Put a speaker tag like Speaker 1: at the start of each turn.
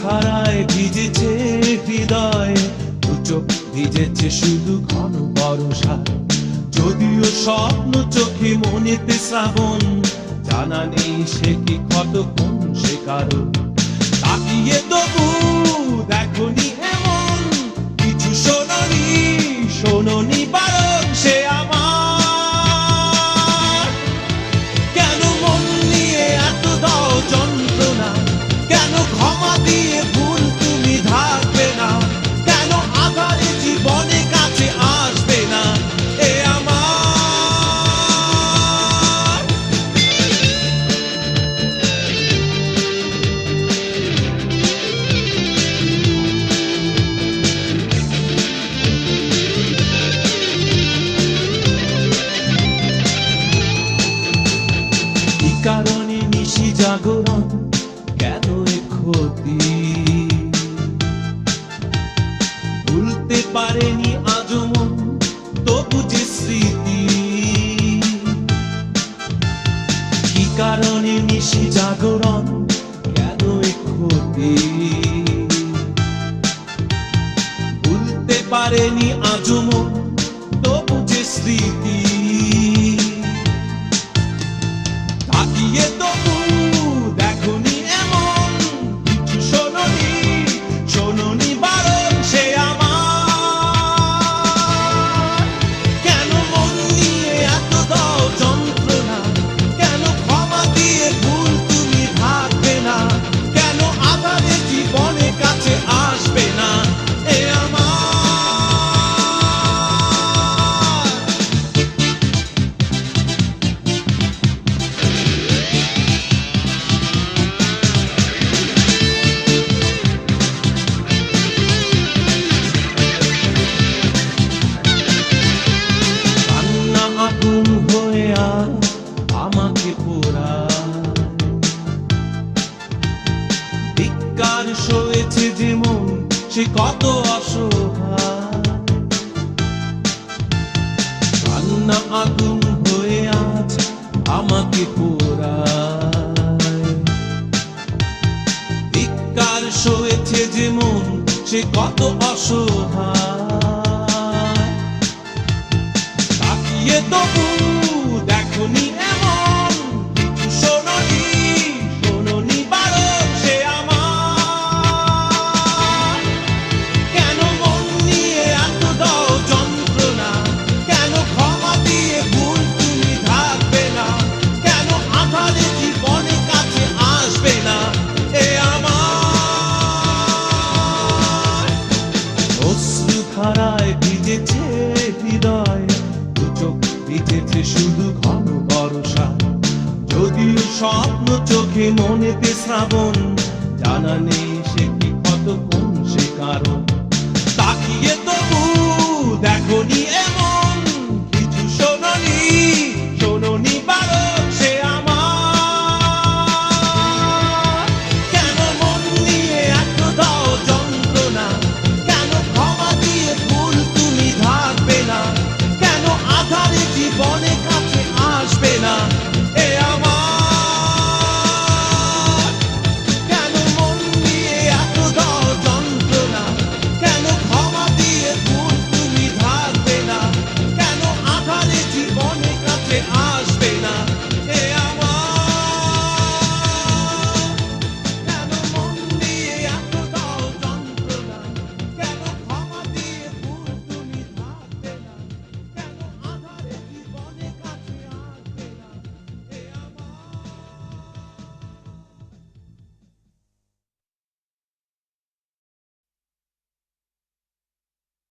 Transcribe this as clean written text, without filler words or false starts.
Speaker 1: ধারায় ভিজেছে হৃদয়, দু চোখ ভিজেছে শুধু ঘন বর্ষায়। যদিও স্বপ্ন চোখে মনেতে শ্রাবণ, জানা নেই সে কি কতক্ষণ সে কারণ। তাকিয়ে তবু দেখনি এমন কিছু, শোনোনি শোনোনি বারণ সে আমার। কেন মন নিয়ে এত দাও যন্ত্রণা, কেন ক্ষমা দিয়ে ভুল তুমি ঢাকবে না, কেন আধারে জীবনে কাছে আসবে না এ আমার। কি কারণে নিশি জাগরণ, কেন এ ক্ষতি, ভুলতে পারেনি আজও মন তবু যে স্মৃতি। কি কারণে নিশি জাগরণ, কেন এ ক্ষতি, ভুলতে পারেনি আজও মন তবু যে স্মৃতি। তাকিয়ে তবু দেখনি এমন কিছু, শোনোনি শোনোনি বারণ সে আমার। কেন মন নিয়ে এত দাও যন্ত্রণা, কেন ক্ষমা দিয়ে ভুল তুমি ঢাকবে না, কেন আধারে জীবনে কাছে আসবে না এ আমার। কান্না আগুন হয়ে আজ আমাকে পোড়ায়, ধিক্কার সয়েছে যে মন সে কত অসহায়। কান্না আগুন হয়ে আজ আমাকে পোড়ায়, ধিক্কার সয়েছে যে মন সে কত অসহায়। তাকিয়ে তবু দেখনি এমন কিছু, শোনোনি শোনোনি বারণ সে আমার। কেন মন নিয়ে এত দাও যন্ত্রণা, কেন ক্ষমা দিয়ে ভুল তুমি ঢাকবে না, কেন আধারে জীবনে কাছে আসবে না এ আমার। অশ্রু ধারায় ভিজেছে হৃদয়, দু চোখ ভিজেছে শুধু ঘন বর্ষায়। যদিও স্বপ্ন চোখে মনেতে শ্রাবণ, জানা নেই সে কি কতক্ষণ সে কারণ। তাকিয়ে তবু দেখনি